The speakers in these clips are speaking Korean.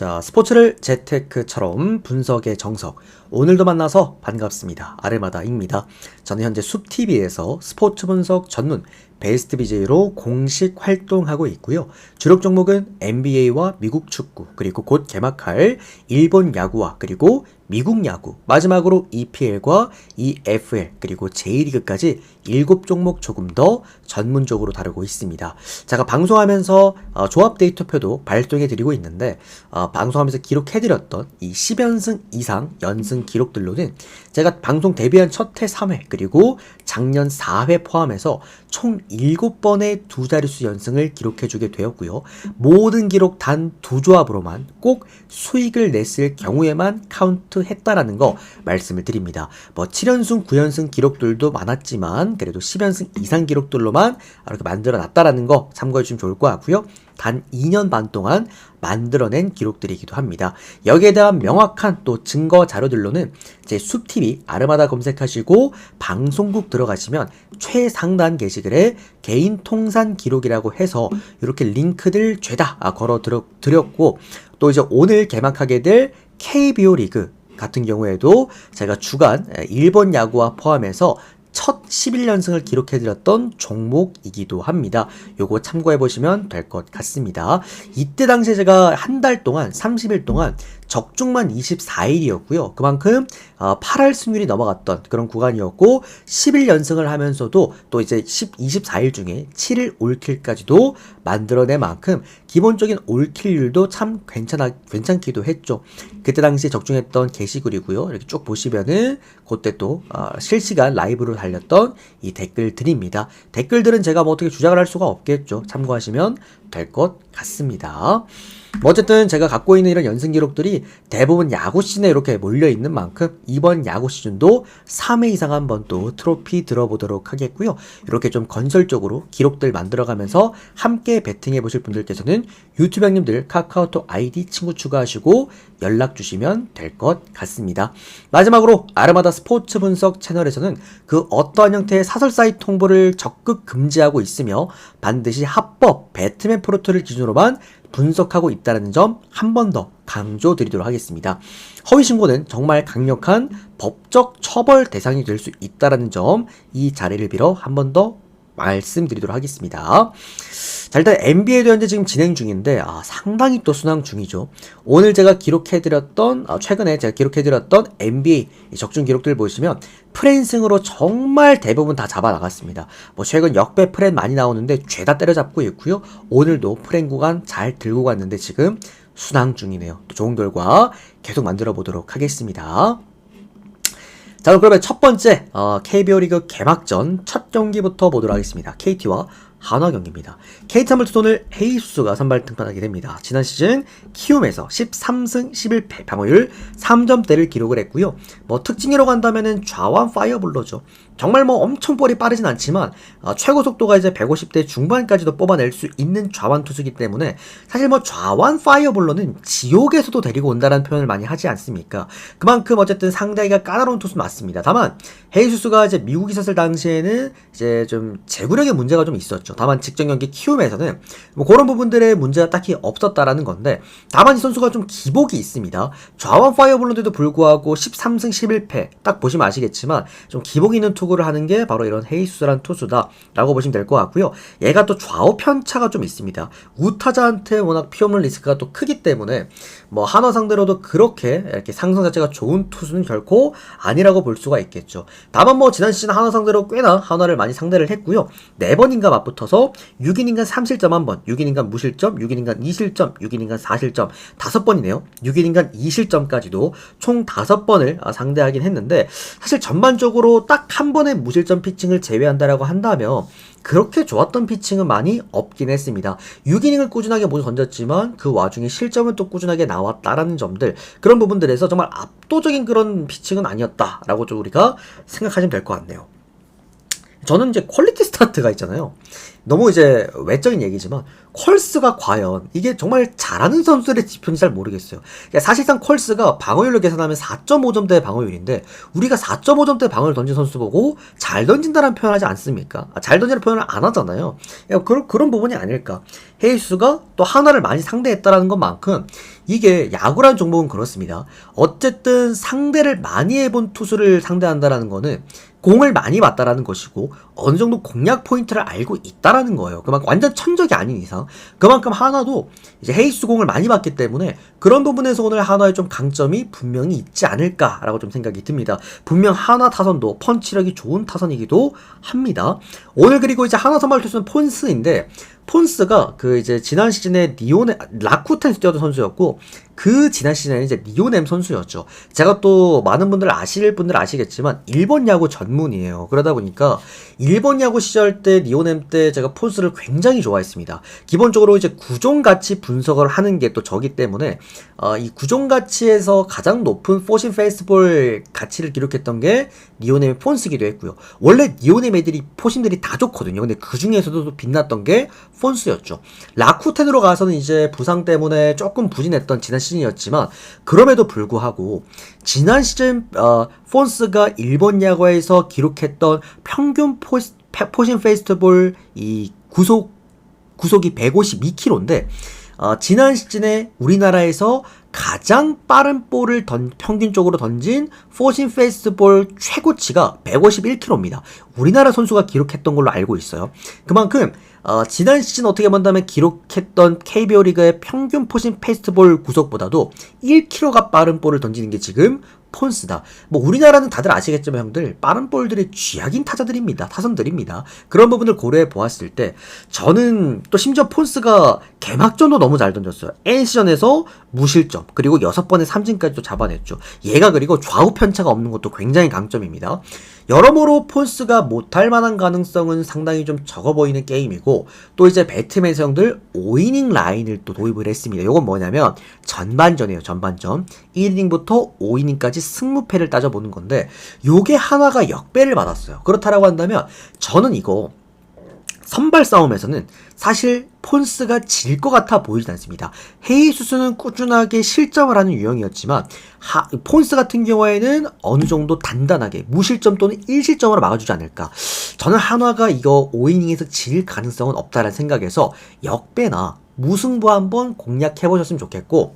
자, 스포츠를 재테크처럼 분석의 정석. 오늘도 만나서 반갑습니다. 아르마다입니다. 저는 현재 숲TV에서 스포츠 분석 전문 베스트 BJ로 공식 활동하고 있고요. 주력 종목은 NBA와 미국 축구, 그리고 곧 개막할 일본 야구와 그리고 미국 야구, 마지막으로 EPL과 EFL, 그리고 J리그까지 7종목 조금 더 전문적으로 다루고 있습니다. 제가 방송하면서 조합 데이터표도 발송해드리고 있는데 방송하면서 기록해드렸던 이 10연승 이상 연승 기록들로는 제가 방송 데뷔한 첫 해 3회 그리고 작년 4회 포함해서 총 7번의 두 자릿수 연승을 기록해주게 되었고요. 모든 기록 단 두 조합으로만 꼭 수익을 냈을 경우에만 카운트했다라는 거 말씀을 드립니다. 뭐 7연승, 9연승 기록들도 많았지만 그래도 10연승 이상 기록들로만 이렇게 만들어놨다라는 거 참고해주시면 좋을 것 같고요. 단 2년 반 동안 만들어낸 기록들이기도 합니다. 여기에 대한 명확한 또 증거 자료들로는 제 숲TV 아르마다 검색하시고 방송국 들어가시면 최상단 게시글에 개인 통산 기록이라고 해서 이렇게 링크들 죄다 걸어 드렸고, 또 이제 오늘 개막하게 될 KBO 리그 같은 경우에도 제가 주간 일본 야구와 포함해서 첫 11연승을 기록해드렸던 종목이기도 합니다. 요거 참고해보시면 될 것 같습니다. 이때 당시에 제가 한 달 동안 30일 동안 적중만 24일이었고요. 그만큼 8할 승률이 넘어갔던 그런 구간이었고 11연승을 하면서도 또 이제 24일 중에 7일 올킬까지도 만들어낸 만큼 기본적인 올킬률도 참 괜찮기도 했죠. 그때 당시에 적중했던 게시글이고요. 이렇게 쭉 보시면은 그때 또 실시간 라이브로 달렸던 이 댓글들입니다. 댓글들은 제가 뭐 어떻게 주장을 할 수가 없겠죠. 참고하시면 될 것 같습니다. 뭐 어쨌든 제가 갖고 있는 이런 연승 기록들이 대부분 야구 시즌에 이렇게 몰려있는 만큼 이번 야구 시즌도 3회 이상 한번 또 트로피 들어보도록 하겠고요. 이렇게 좀 건설적으로 기록들 만들어가면서 함께 배팅해 보실 분들께서는 유튜브 형님들 카카오톡 아이디 친구 추가하시고 연락 주시면 될 것 같습니다. 마지막으로 아르마다 스포츠 분석 채널에서는 그 어떠한 형태의 사설 사이트 홍보를 적극 금지하고 있으며 반드시 합법 배트맨 프로토를 기준으로만 분석하고 있다는 점 한 번 더 강조드리도록 하겠습니다. 허위 신고는 정말 강력한 법적 처벌 대상이 될 수 있다는 점 이 자리를 빌어 한 번 더 말씀드리도록 하겠습니다. 자, 일단 NBA도 현재 지금 진행 중인데 상당히 또 순항 중이죠. 오늘 제가 기록해드렸던 최근에 제가 기록해드렸던 NBA 적중 기록들 보시면 프랜승으로 정말 대부분 다 잡아 나갔습니다. 뭐 최근 역배 프랜 많이 나오는데 죄다 때려잡고 있고요. 오늘도 프랜 구간 잘 들고 갔는데 지금 순항 중이네요. 또 좋은 결과 계속 만들어 보도록 하겠습니다. 자, 그러면 첫 번째 KBO 리그 개막전 첫 경기부터 보도록 하겠습니다. KT와 한화 경기입니다. KT 한물투손을 헤이수스가 선발 등판하게 됩니다. 지난 시즌 키움에서 13승 11패 방어율 3점대를 기록을 했고요. 뭐 특징이라고 한다면은 좌완 파이어볼러죠. 정말 뭐 엄청 볼이 빠르진 않지만 최고 속도가 이제 150대 중반까지도 뽑아낼 수 있는 좌완 투수이기 때문에 사실 뭐 좌완 파이어볼러는 지옥에서도 데리고 온다는 표현을 많이 하지 않습니까? 그만큼 어쨌든 상대가 까다로운 투수 맞습니다. 다만 헤이수스가 이제 미국에 있었을 당시에는 이제 좀 제구력의 문제가 좀 있었죠. 다만 직전 경기 키움에서는 뭐 그런 부분들의 문제가 딱히 없었다라는 건데, 다만 이 선수가 좀 기복이 있습니다. 좌완 파이어볼러인데도 불구하고 13승 11패 딱 보시면 아시겠지만 좀 기복 있는 투구를 하는 게 바로 이런 헤이수스라는 투수다라고 보시면 될 것 같고요. 얘가 또 좌우 편차가 좀 있습니다. 우타자한테 워낙 피홈런 리스크가 또 크기 때문에 뭐 한화 상대로도 그렇게 이렇게 상승 자체가 좋은 투수는 결코 아니라고 볼 수가 있겠죠. 다만 뭐 지난 시즌 한화 상대로 꽤나 한화를 많이 상대를 했고요. 4번인가 맞붙어서 6이닝간 3실점 1번, 6이닝간 무실점, 6이닝간 2실점, 6이닝간 4실점 5번이네요. 6이닝간 2실점까지도 총 5번을 상대하긴 했는데, 사실 전반적으로 딱 한 번의 무실점 피칭을 제외한다라고 한다면 그렇게 좋았던 피칭은 많이 없긴 했습니다. 6이닝을 꾸준하게 모두 던졌지만 그 와중에 실점은 또 꾸준하게 나왔다라는 점들, 그런 부분들에서 정말 압도적인 그런 피칭은 아니었다라고 좀 우리가 생각하시면 될 것 같네요. 저는 이제 퀄리티 스타트가 있잖아요. 너무 이제 외적인 얘기지만 퀄스가 과연 이게 정말 잘하는 선수들의 지표인지 잘 모르겠어요. 그러니까 사실상 퀄스가 방어율로 계산하면 4.5점대 방어율인데 우리가 4.5점대 방어율 던진 선수 보고 잘 던진다는 표현하지 않습니까? 잘 던지는 표현을 안 하잖아요. 그런 부분이 아닐까. 헤이수가 또 하나를 많이 상대했다라는 것만큼 이게 야구라는 종목은 그렇습니다. 어쨌든 상대를 많이 해본 투수를 상대한다라는 거는 공을 많이 봤다라는 것이고 어느 정도 공략 포인트를 알고 있다라는 거예요. 그만큼 완전 천적이 아닌 이상 그만큼 하나도 이제 헤이스 공을 많이 봤기 때문에 그런 부분에서 오늘 한화의 좀 강점이 분명히 있지 않을까라고 좀 생각이 듭니다. 분명 한화 타선도 펀치력이 좋은 타선이기도 합니다. 오늘 그리고 이제 한화 선발 투수는 폰스인데 폰스가 그 이제 지난 시즌에 라쿠텐에서 뛰었던 선수였고 그 지난 시즌에는 이제 리오넴 선수였죠. 제가 또 많은 분들 아실 분들 아시겠지만 일본 야구 전문이에요. 그러다 보니까 일본 야구 시절 때 리오넴 때 제가 폰스를 굉장히 좋아했습니다. 기본적으로 이제 구종가치 분석을 하는 게 또 저기 때문에 이 구종가치에서 가장 높은 포신 페이스볼 가치를 기록했던 게 리오넴 폰스기도 했고요. 원래 리오넴 애들이 포신들이 다 좋거든요. 근데 그 중에서도 빛났던 게 폰스였죠. 라쿠텐으로 가서는 이제 부상 때문에 조금 부진했던 지난 시즌이었지만 그럼에도 불구하고 지난 시즌 폰스가 일본 야구에서 기록했던 평균 포신 페이스볼 이 구속이 152km인데 지난 시즌에 우리나라에서 가장 빠른 볼을 평균적으로 던진 포신 페이스볼 최고치가 151km입니다. 우리나라 선수가 기록했던 걸로 알고 있어요. 그만큼 지난 시즌 어떻게 본다면 기록했던 KBO 리그의 평균 포신 페이스볼 구속보다도 1km가 빠른 볼을 던지는 게 지금 폰스다. 뭐 우리나라는 다들 아시겠지만 형들 빠른 볼들이 쥐약인 타자들입니다. 타선들입니다. 그런 부분을 고려해 보았을 때 저는 또 심지어 폰스가 개막전도 너무 잘 던졌어요. NC전에서 무실점 그리고 6번의 삼진까지도 잡아냈죠. 얘가 그리고 좌우 편차가 없는 것도 굉장히 강점입니다. 여러모로 폰스가 못할 만한 가능성은 상당히 좀 적어 보이는 게임이고 또 이제 배트맨 형들 5이닝 라인을 또 도입을 했습니다. 이건 뭐냐면 전반전이에요. 전반전 1이닝부터 5이닝까지 승무패를 따져보는 건데 요게 하나가 역배를 받았어요. 그렇다라고 한다면 저는 이거 선발 싸움에서는 사실 폰스가 질 것 같아 보이진 않습니다. 헤이수스는 꾸준하게 실점을 하는 유형이었지만 폰스 같은 경우에는 어느 정도 단단하게 무실점 또는 1실점으로 막아주지 않을까. 저는 한화가 이거 5이닝에서 질 가능성은 없다라는 생각에서 역배나 무승부 한번 공략해보셨으면 좋겠고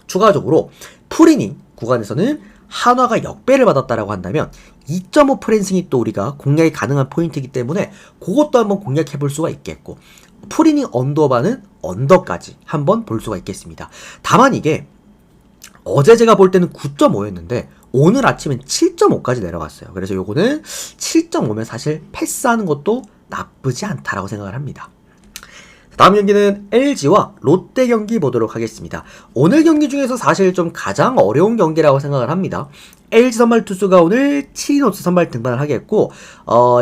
추가적으로 풀이닝 구간에서는 한화가 역배를 받았다라고 한다면 2.5 프랜승이 또 우리가 공략이 가능한 포인트이기 때문에 그것도 한번 공략해볼 수가 있겠고 풀이닝 언더바는 언더까지 한번 볼 수가 있겠습니다. 다만 이게 어제 제가 볼 때는 9.5였는데 오늘 아침엔 7.5까지 내려갔어요. 그래서 요거는 7.5면 사실 패스하는 것도 나쁘지 않다라고 생각을 합니다. 다음 경기는 LG와 롯데 경기 보도록 하겠습니다. 오늘 경기 중에서 사실 좀 가장 어려운 경기라고 생각을 합니다. LG 선발 투수가 오늘 치리노스 선발 등판을 하겠고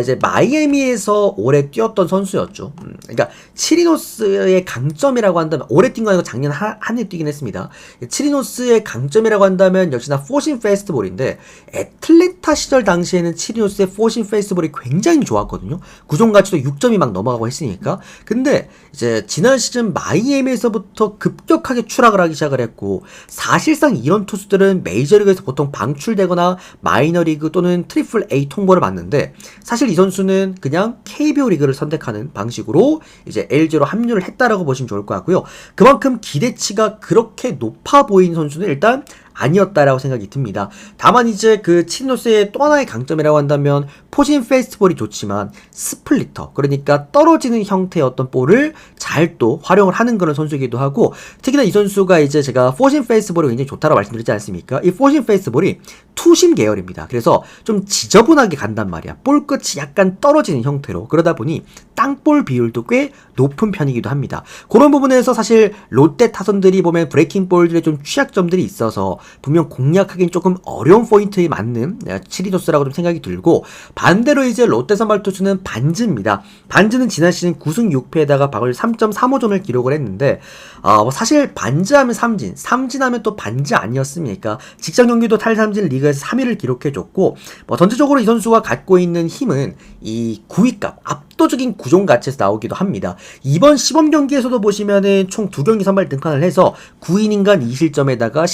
이제 마이애미에서 오래 뛰었던 선수였죠. 그러니까 치리노스의 강점이라고 한다면 올해 뛴 거 아니고 작년 한 해 뛰긴 했습니다. 치리노스의 강점이라고 한다면 역시나 포신 페이스트볼인데 애틀랜타 시절 당시에는 치리노스의 포신 페이스트볼이 굉장히 좋았거든요. 구종가치도 6점이 막 넘어가고 했으니까. 근데 이제 지난 시즌 마이애미에서부터 급격하게 추락을 하기 시작을 했고 사실상 이런 투수들은 메이저리그에서 보통 방출되거나 마이너리그 또는 트리플 A 통보를 받는데 사실 이 선수는 그냥 KBO 리그를 선택하는 방식으로 이제 LG로 합류를 했다라고 보시면 좋을 것 같고요. 그만큼 기대치가 그렇게 높아 보이는 선수는 일단 아니었다라고 생각이 듭니다. 다만 이제 그 치리노스의 또 하나의 강점이라고 한다면 포신 페이스트볼이 좋지만 스플리터 그러니까 떨어지는 형태의 어떤 볼을 잘 또 활용을 하는 그런 선수이기도 하고 특히나 이 선수가 이제 제가 포신 페이스트볼이 굉장히 좋다라고 말씀드리지 않습니까? 이 포신 페이스트볼이 투심 계열입니다. 그래서 좀 지저분하게 간단 말이야. 볼 끝이 약간 떨어지는 형태로 그러다 보니 땅볼 비율도 꽤 높은 편이기도 합니다. 그런 부분에서 사실 롯데 타선들이 보면 브레이킹 볼들의 좀 취약점들이 있어서 분명 공략하기는 조금 어려운 포인트에 맞는 치리노스라고 좀 생각이 들고, 반대로 이제 롯데 선발 투수는 반즈입니다. 반즈는 지난 시즌 9승 6패에다가 방울 3.35점을 기록을 했는데, 뭐 사실 반즈하면 삼진하면 또 반즈 아니었습니까? 직장 경기도 탈삼진 리그에서 3위를 기록해줬고, 뭐 전체적으로 이 선수가 갖고 있는 힘은 이 9위값, 압도적인 구종 가치에서 나오기도 합니다. 이번 시범 경기에서도 보시면은 총 2경기 선발 등판을 해서 9이닝간 2실점에다가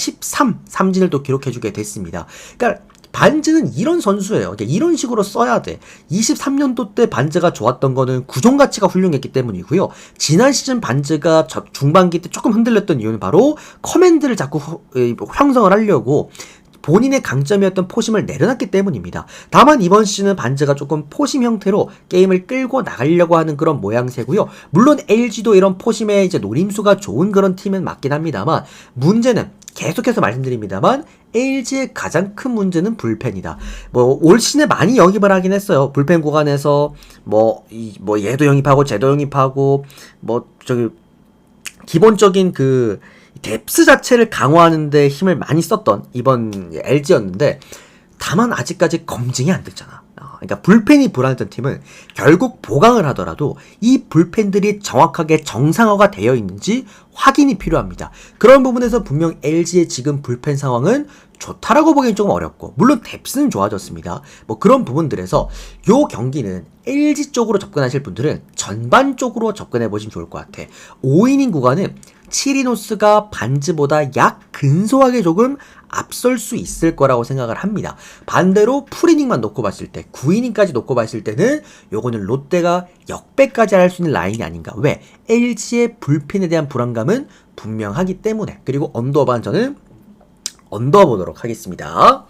삼진을 또 기록해주게 됐습니다. 그러니까 반즈는 이런 선수예요. 그러니까 이런 식으로 써야 돼. 23년도 때 반즈가 좋았던 거는 구종 가치가 훌륭했기 때문이고요. 지난 시즌 반즈가 중반기 때 조금 흔들렸던 이유는 바로 커맨드를 자꾸 형성을 하려고 본인의 강점이었던 포심을 내려놨기 때문입니다. 다만 이번 시즌은 반즈가 조금 포심 형태로 게임을 끌고 나가려고 하는 그런 모양새고요. 물론 LG도 이런 포심의 이제 노림수가 좋은 그런 팀은 맞긴 합니다만, 문제는 계속해서 말씀드립니다만 LG의 가장 큰 문제는 불펜이다. 뭐 올 시즌에 많이 영입을 하긴 했어요. 불펜 구간에서 뭐 얘도 영입하고 쟤도 영입하고 뭐 저기 기본적인 그 뎁스 자체를 강화하는데 힘을 많이 썼던 이번 LG였는데, 다만 아직까지 검증이 안 됐잖아. 그러니까 불펜이 불안했던 팀은 결국 보강을 하더라도 이 불펜들이 정확하게 정상화가 되어 있는지 확인이 필요합니다. 그런 부분에서 분명 LG의 지금 불펜 상황은 좋다라고 보기엔 조금 어렵고, 물론 뎁스는 좋아졌습니다. 뭐 그런 부분들에서 요 경기는 LG 쪽으로 접근하실 분들은 전반적으로 접근해 보시면 좋을 것 같아. 5이닝 구간은 치리노스가 반즈보다 약 근소하게 조금 앞설 수 있을 거라고 생각을 합니다. 반대로 풀이닝만 놓고 봤을 때, 9이닝까지 놓고 봤을 때는 요거는 롯데가 역배까지 할 수 있는 라인이 아닌가. 왜? LG의 불펜에 대한 불안감은 분명하기 때문에. 그리고 언더어반 저는 언더 보도록 하겠습니다.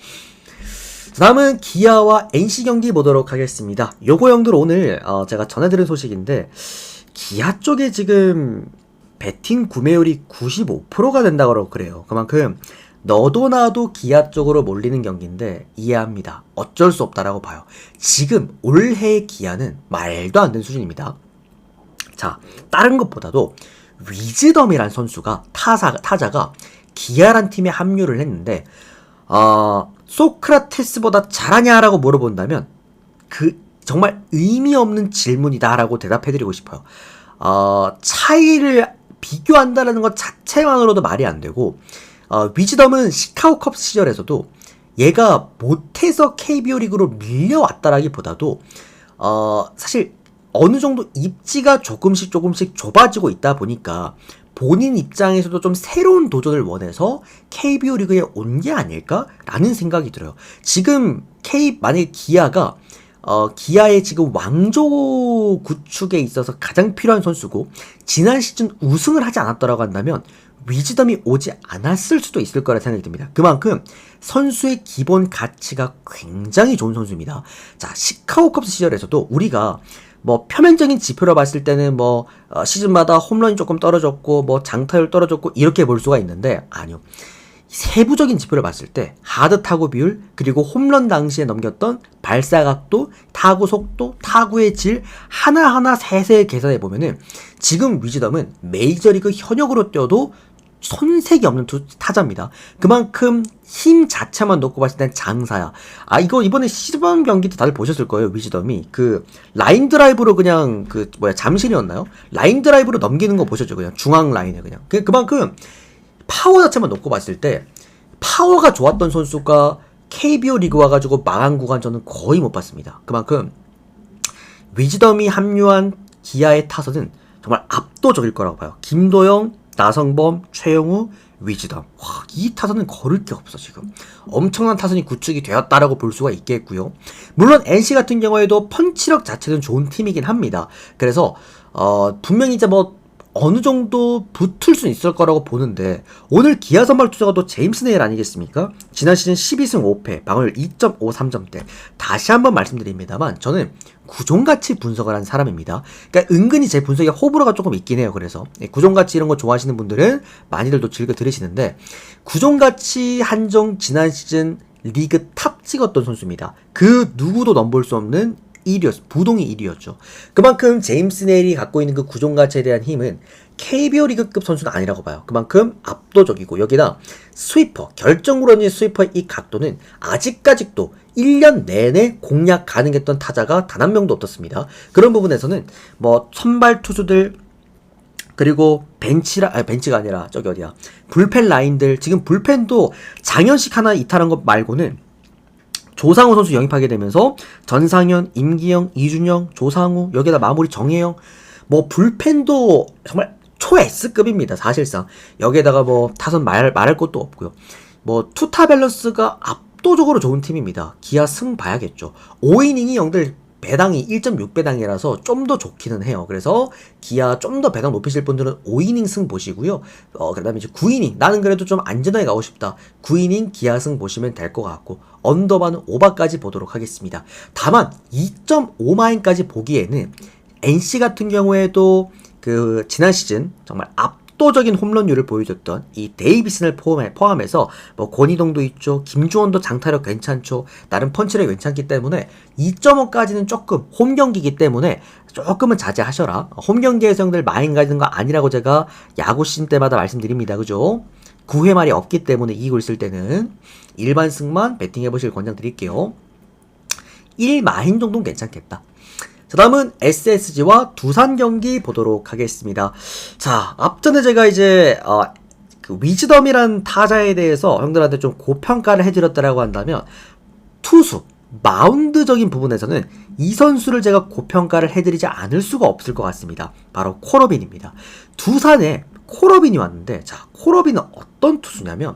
다음은 기아와 NC 경기 보도록 하겠습니다. 요거 형들 오늘 제가 전해드린 소식인데, 기아 쪽에 지금 배팅 구매율이 95%가 된다고 그래요. 그만큼 너도 나도 기아 쪽으로 몰리는 경기인데 이해합니다. 어쩔 수 없다라고 봐요. 지금 올해의 기아는 말도 안 되는 수준입니다. 자, 다른 것보다도 위즈덤이란 선수가 타자가 기아란 팀에 합류를 했는데, 소크라테스보다 잘하냐라고 물어본다면 그 정말 의미 없는 질문이다라고 대답해드리고 싶어요. 차이를 비교한다는 것 자체만으로도 말이 안 되고, 위즈덤은 시카고 컵스 시절에서도 얘가 못해서 KBO 리그로 밀려왔다라기보다도 사실 어느 정도 입지가 조금씩 좁아지고 있다 보니까 본인 입장에서도 좀 새로운 도전을 원해서 KBO 리그에 온 게 아닐까라는 생각이 들어요. 지금 만약에 기아의 지금 왕조 구축에 있어서 가장 필요한 선수고, 지난 시즌 우승을 하지 않았더라고 한다면 위즈덤이 오지 않았을 수도 있을 거라 생각이 듭니다. 그만큼 선수의 기본 가치가 굉장히 좋은 선수입니다. 자, 시카고 컵스 시절에서도 우리가 뭐 표면적인 지표로 봤을 때는 뭐 시즌마다 홈런이 조금 떨어졌고 뭐 장타율 떨어졌고 이렇게 볼 수가 있는데, 아니요. 세부적인 지표를 봤을 때 하드 타구 비율, 그리고 홈런 당시에 넘겼던 발사 각도, 타구 속도, 타구의 질 하나하나 세세히 계산해 보면은 지금 위즈덤은 메이저리그 현역으로 뛰어도 손색이 없는 타자입니다. 그만큼 힘 자체만 놓고 봤을 땐 장사야. 이거 이번에 시범 경기 때 다들 보셨을 거예요. 위즈덤이 그 라인 드라이브로 그냥 잠실이었나요? 라인 드라이브로 넘기는 거 보셨죠? 그냥 중앙 라인에 그냥. 그만큼 파워 자체만 놓고 봤을 때 파워가 좋았던 선수가 KBO 리그 와가지고 망한 구간 저는 거의 못 봤습니다. 그만큼 위즈덤이 합류한 기아의 타선은 정말 압도적일 거라고 봐요. 김도영, 나성범, 최영우, 위즈덤. 와, 이 타선은 거를 게 없어 지금. 엄청난 타선이 구축이 되었다라고 볼 수가 있겠고요. 물론 NC 같은 경우에도 펀치력 자체는 좋은 팀이긴 합니다. 그래서 분명히 이제 어느 정도 붙을 수 있을 거라고 보는데, 오늘 기아 선발 투수가 또 제임스 네일 아니겠습니까? 지난 시즌 12승 5패, 방어율 2.53점대. 다시 한번 말씀드립니다만 저는 구종가치 분석을 한 사람입니다. 그러니까 은근히 제 분석에 호불호가 조금 있긴 해요. 그래서 구종가치 이런 거 좋아하시는 분들은 많이들도 즐겨 들으시는데, 구종가치 한정 지난 시즌 리그 탑 찍었던 선수입니다. 그 누구도 넘볼 수 없는 부동이 1위였죠. 그만큼 제임스 네일이 갖고 있는 그 구종 가치에 대한 힘은 KBO 리그급 선수는 아니라고 봐요. 그만큼 압도적이고 여기다 스위퍼, 결정으로 던진 스위퍼의 이 각도는 아직까지도 1년 내내 공략 가능했던 타자가 단 한 명도 없었습니다. 그런 부분에서는 뭐 선발 투수들 그리고 벤치가 아니라 저기 어디야 불펜 라인들, 지금 불펜도 장현식 하나 이탈한 것 말고는 조상우 선수 영입하게 되면서 전상현, 임기영, 이준영, 조상우, 여기다 마무리 정혜영, 뭐 불펜도 정말 초 S급입니다. 사실상 여기에다가 뭐 타선 말할 것도 없고요. 뭐 투타 밸런스가 압도적으로 좋은 팀입니다. 기아 승 봐야겠죠. 5이닝이 영들 배당이 1.6배당이라서 좀 더 좋기는 해요. 그래서 기아 좀 더 배당 높이실 분들은 5이닝 승 보시고요. 그 다음에 이제 9이닝, 나는 그래도 좀 안전하게 가고 싶다, 9이닝 기아 승 보시면 될 것 같고, 언더바는 오바까지 보도록 하겠습니다. 다만 2.5마인까지 보기에는 NC 같은 경우에도 그 지난 시즌 정말 압도적인 홈런율을 보여줬던 이 데이비슨을 포함해서 뭐 권희동도 있죠, 김주원도 장타력 괜찮죠, 나름 펀치력 괜찮기 때문에 2.5까지는 조금 홈경기이기 때문에 조금은 자제하셔라. 홈경기에서 형들 마인 가지는 거 아니라고 제가 야구 시즌 때마다 말씀드립니다. 그죠? 9회 말이 없기 때문에 이기고 있을 때는 일반 승만 배팅해보실 권장 드릴게요. 1마인 정도는 괜찮겠다. 자, 다음은 SSG와 두산 경기 보도록 하겠습니다. 자, 앞전에 제가 이제 그 위즈덤이란 타자에 대해서 형들한테 좀 고평가를 해드렸다라고 한다면, 투수, 마운드적인 부분에서는 이 선수를 제가 고평가를 해드리지 않을 수가 없을 것 같습니다. 바로 코러빈입니다. 두산에 코러빈이 왔는데, 자, 코러빈은 어떤 투수냐면,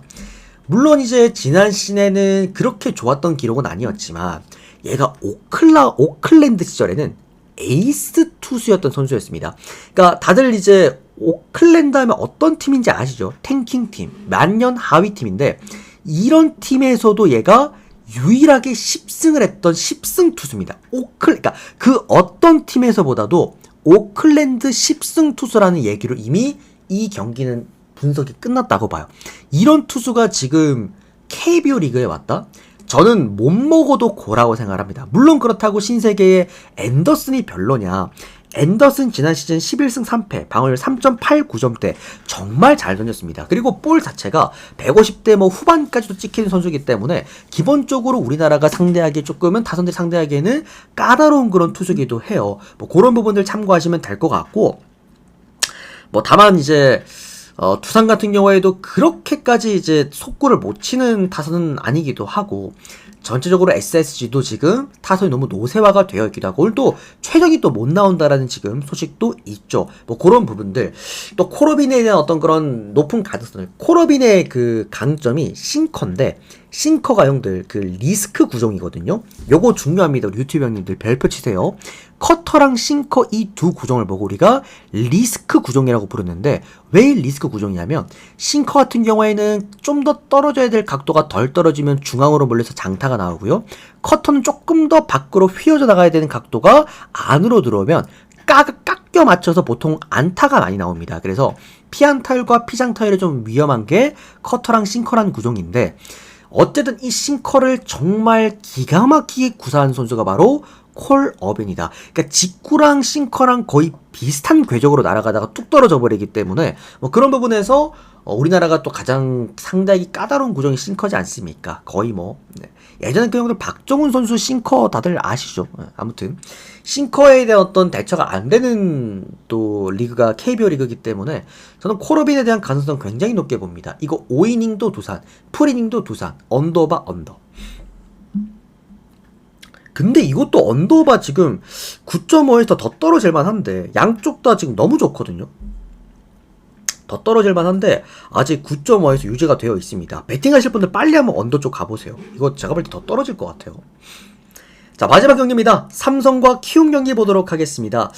물론 이제 지난 시즌에는 그렇게 좋았던 기록은 아니었지만 얘가 오클랜드 시절에는 에이스 투수였던 선수였습니다. 그러니까 다들 이제 오클랜드 하면 어떤 팀인지 아시죠? 탱킹팀, 만년 하위 팀인데, 이런 팀에서도 얘가 유일하게 10승을 했던 10승 투수입니다. 그러니까 그 어떤 팀에서보다도 오클랜드 10승 투수라는 얘기로 이미 이 경기는 분석이 끝났다고 봐요. 이런 투수가 지금 KBO 리그에 왔다? 저는 못 먹어도 고라고 생각합니다. 물론 그렇다고 신세계의 앤더슨이 별로냐? 앤더슨 지난 시즌 11승 3패, 방어율 3.89점대 정말 잘 던졌습니다. 그리고 볼 자체가 150대 뭐 후반까지도 찍히는 선수이기 때문에 기본적으로 우리나라가 상대하기 조금은 타선들 상대하기에는 까다로운 그런 투수기도 해요. 뭐 그런 부분들 참고하시면 될 것 같고, 뭐 다만 이제 두산 같은 경우에도 그렇게까지 이제 속구를 못 치는 타선은 아니기도 하고, 전체적으로 SSG도 지금 타선이 너무 노쇠화가 되어 있기도 하고, 오늘 또 최적이 또 못 나온다라는 지금 소식도 있죠. 뭐 그런 부분들, 또 코러빈에 대한 어떤 그런 높은 가능성을, 코러빈의 그 강점이 싱커인데, 싱커가 형들 그 리스크 구종이거든요. 요거 중요합니다. 우리 유튜브 형님들 별표 치세요. 커터랑 싱커 이 두 구종을 보고 우리가 리스크 구종이라고 부르는데, 왜 리스크 구종이냐면, 싱커 같은 경우에는 좀 더 떨어져야 될 각도가 덜 떨어지면 중앙으로 몰려서 장타가 나오고요, 커터는 조금 더 밖으로 휘어져 나가야 되는 각도가 안으로 들어오면 깎여 맞춰서 보통 안타가 많이 나옵니다. 그래서 피안타율과 피장타율이 좀 위험한 게 커터랑 싱커라는 구종인데, 어쨌든 이 싱커를 정말 기가 막히게 구사한 선수가 바로 콜 어벤이다. 그러니까 직구랑 싱커랑 거의 비슷한 궤적으로 날아가다가 뚝 떨어져 버리기 때문에 뭐 그런 부분에서 우리나라가 또 가장 상대하기 까다로운 구종이 싱커지 않습니까? 거의 뭐 예전에 그 형들 박정훈 선수 싱커 다들 아시죠? 아무튼 싱커에 대한 어떤 대처가 안 되는 또 리그가 KBO 리그이기 때문에 저는 콜어빈에 대한 가능성 굉장히 높게 봅니다. 이거 5이닝도 두산, 풀이닝도 두산, 언더바 언더. 근데 이것도 언더바 지금 9.5에서 더 떨어질만 한데, 양쪽 다 지금 너무 좋거든요. 더 떨어질만 한데 아직 9.5에서 유지가 되어 있습니다. 배팅하실 분들 빨리 한번 언더 쪽 가보세요. 이거 제가 볼 때 더 떨어질 것 같아요. 자, 마지막 경기입니다. 삼성과 키움 경기 보도록 하겠습니다.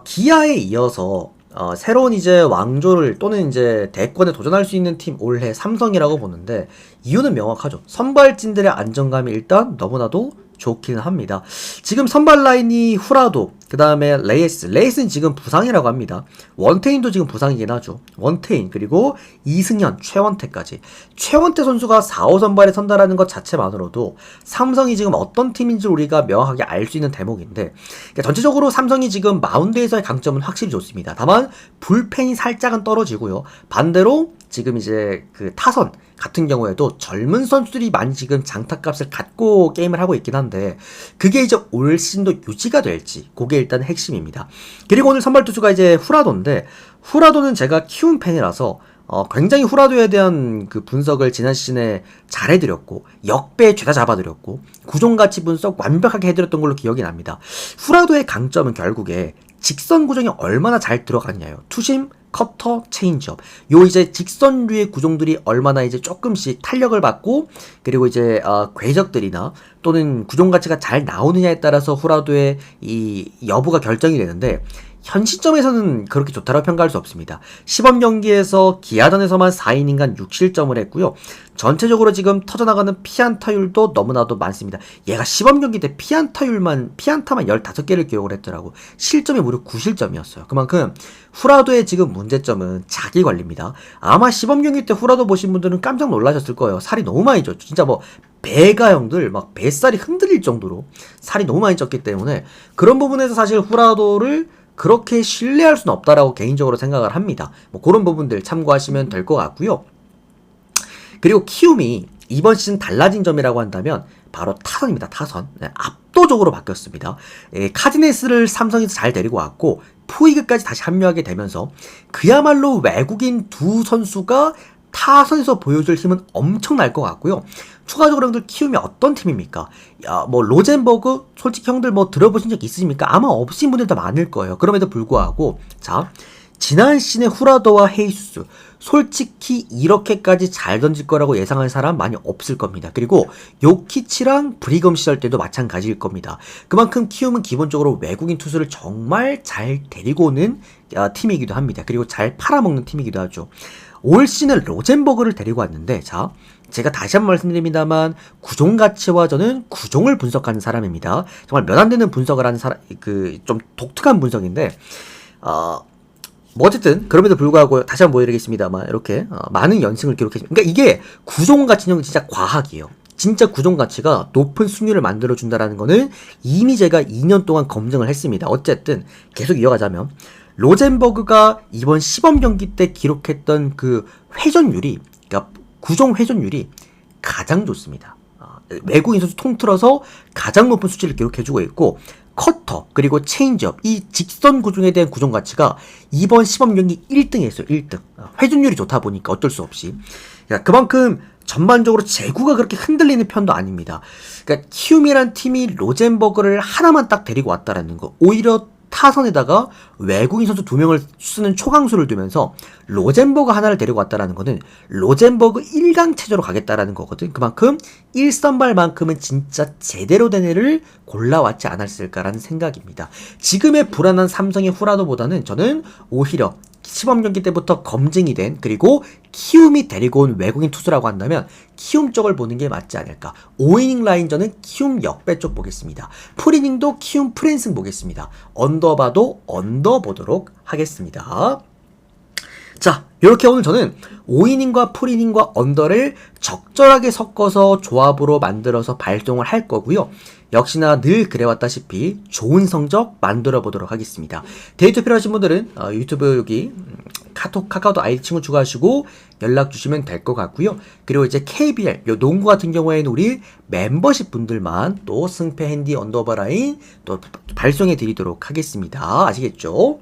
기아에 이어서 새로운 이제 왕조를 또는 이제 대권에 도전할 수 있는 팀 올해 삼성이라고 보는데, 이유는 명확하죠. 선발진들의 안정감이 일단 너무나도 좋기는 합니다. 지금 선발 라인이 후라도, 그 다음에 레이스는 지금 부상이라고 합니다. 원태인도 지금 부상이긴 하죠. 원태인, 그리고 이승현, 최원태까지. 최원태 선수가 4호 선발에 선다라는 것 자체만으로도 삼성이 지금 어떤 팀인지 우리가 명확하게 알 수 있는 대목인데, 그러니까 전체적으로 삼성이 지금 마운드에서의 강점은 확실히 좋습니다. 다만 불펜이 살짝은 떨어지고요. 반대로 지금 이제 그 타선 같은 경우에도 젊은 선수들이 많이 지금 장타값을 갖고 게임을 하고 있긴 한데, 그게 이제 올 시즌도 유지가 될지, 그게 일단 핵심입니다. 그리고 오늘 선발 투수가 이제 후라도인데, 후라도는 제가 키운 팬이라서 굉장히 후라도에 대한 그 분석을 지난 시즌에 잘 해드렸고, 역배 죄다 잡아드렸고, 구종가치 분석 완벽하게 해드렸던 걸로 기억이 납니다. 후라도의 강점은 결국에 직선 구종이 얼마나 잘 들어갔냐요. 투심, 커터, 체인지업. 요 이제 직선류의 구종들이 얼마나 이제 조금씩 탄력을 받고, 그리고 이제 궤적들이나 또는 구종 가치가 잘 나오느냐에 따라서 후라도의 이 여부가 결정이 되는데, 현 시점에서는 그렇게 좋다고 평가할 수 없습니다. 시범 경기에서 기아전에서만 4이닝간 6실점을 했고요. 전체적으로 지금 터져나가는 피안타율도 너무나도 많습니다. 얘가 시범 경기 때 피안타만 15개를 기록을 했더라고. 실점이 무려 9실점이었어요. 그만큼 후라도의 지금 문제점은 자기 관리입니다. 아마 시범 경기 때 후라도 보신 분들은 깜짝 놀라셨을 거예요. 살이 너무 많이 쪘죠. 진짜 뭐 배가 형들 막 뱃살이 흔들릴 정도로 살이 너무 많이 쪘기 때문에, 그런 부분에서 사실 후라도를 그렇게 신뢰할 수는 없다라고 개인적으로 생각을 합니다. 뭐 그런 부분들 참고하시면 될 것 같고요. 그리고 키움이 이번 시즌 달라진 점이라고 한다면 바로 타선입니다. 타선. 네, 압도적으로 바뀌었습니다. 카지네스를 삼성에서 잘 데리고 왔고 푸이그까지 다시 합류하게 되면서 그야말로 외국인 두 선수가 타선에서 보여줄 힘은 엄청날 것 같고요. 추가적으로 형들 키움이 어떤 팀입니까? 야, 뭐 로젠버그 솔직히 형들 뭐 들어보신 적 있으십니까? 아마 없으신 분들도 많을 거예요. 그럼에도 불구하고 자, 지난 시즌의 후라도와 헤이수스, 솔직히 이렇게까지 잘 던질 거라고 예상할 사람 많이 없을 겁니다. 그리고 요키치랑 브리검 시절 때도 마찬가지일 겁니다. 그만큼 키움은 기본적으로 외국인 투수를 정말 잘 데리고 오는 팀이기도 합니다. 그리고 잘 팔아먹는 팀이기도 하죠. 올 시즌에 로젠버그를 데리고 왔는데, 자, 제가 다시 한번 말씀드립니다만 구종 가치와 저는 구종을 분석하는 사람입니다. 정말 몇 안 되는 분석을 하는 사람, 좀 독특한 분석인데, 뭐 어쨌든 그럼에도 불구하고 다시 한번 보여드리겠습니다만 이렇게 많은 연승을 기록했습니다. 그러니까 이게 구종 가치는 진짜 과학이에요. 진짜 구종 가치가 높은 승률을 만들어준다라는 거는 이미 제가 2년 동안 검증을 했습니다. 어쨌든 계속 이어가자면, 로젠버그가 이번 시범 경기 때 기록했던 그 회전율이, 그러니까 구종 회전율이 가장 좋습니다. 외국인 선수 통틀어서 가장 높은 수치를 기록해주고 있고, 커터 그리고 체인지업, 이 직선 구종에 대한 구종 가치가 이번 시범 경기 1등 했어요. 1등. 회전율이 좋다 보니까 어쩔 수 없이. 그러니까 그만큼 전반적으로 제구가 그렇게 흔들리는 편도 아닙니다. 그러니까 키움이란 팀이 로젠버그를 하나만 딱 데리고 왔다라는 거, 오히려 타선에다가 외국인 선수 2명을 쓰는 초강수를 두면서 로젠버그 하나를 데리고 왔다라는 거는 로젠버그 1강 체제로 가겠다라는 거거든. 그만큼 1선발만큼은 진짜 제대로 된 애를 골라왔지 않았을까라는 생각입니다. 지금의 불안한 삼성의 후라도보다는 저는 오히려 시범 경기 때부터 검증이 된, 그리고 키움이 데리고 온 외국인 투수라고 한다면 키움 쪽을 보는 게 맞지 않을까. 5이닝 라인전은 키움 역배 쪽 보겠습니다. 풀이닝도 키움 프랜승 보겠습니다. 언더봐도 언더 보도록 하겠습니다. 자, 이렇게 오늘 저는 5이닝과 풀이닝과 언더를 적절하게 섞어서 조합으로 만들어서 발동을 할 거고요. 역시나 늘 그래왔다시피 좋은 성적 만들어 보도록 하겠습니다. 데이터 필요하신 분들은 유튜브 여기 카카오도 아이디 친구 추가하시고 연락 주시면 될 것 같고요. 그리고 이제 KBL 요 농구 같은 경우에는 우리 멤버십 분들만 또 승패 핸디 언더버라인 또 발송해 드리도록 하겠습니다. 아시겠죠?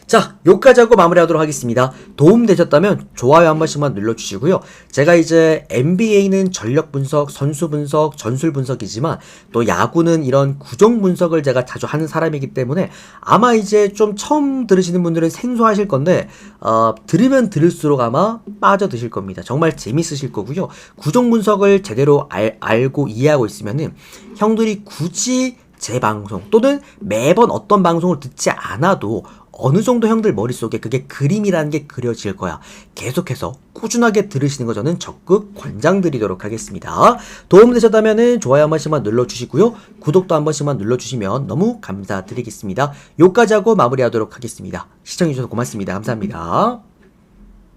자, 여기까지 하고 마무리하도록 하겠습니다. 도움되셨다면 좋아요 한 번씩만 눌러주시고요. 제가 이제 NBA는 전력 분석, 선수 분석, 전술 분석이지만 또 야구는 이런 구종 분석을 제가 자주 하는 사람이기 때문에 아마 이제 좀 처음 들으시는 분들은 생소하실 건데 들으면 들을수록 아마 빠져드실 겁니다. 정말 재밌으실 거고요. 구종 분석을 제대로 알고 이해하고 있으면은 형들이 굳이 제 방송 또는 매번 어떤 방송을 듣지 않아도 어느 정도 형들 머릿속에 그게 그림이라는 게 그려질 거야. 계속해서 꾸준하게 들으시는 거 저는 적극 권장드리도록 하겠습니다. 도움되셨다면 좋아요 한 번씩만 눌러주시고요. 구독도 한 번씩만 눌러주시면 너무 감사드리겠습니다. 여기까지 하고 마무리하도록 하겠습니다. 시청해주셔서 고맙습니다. 감사합니다.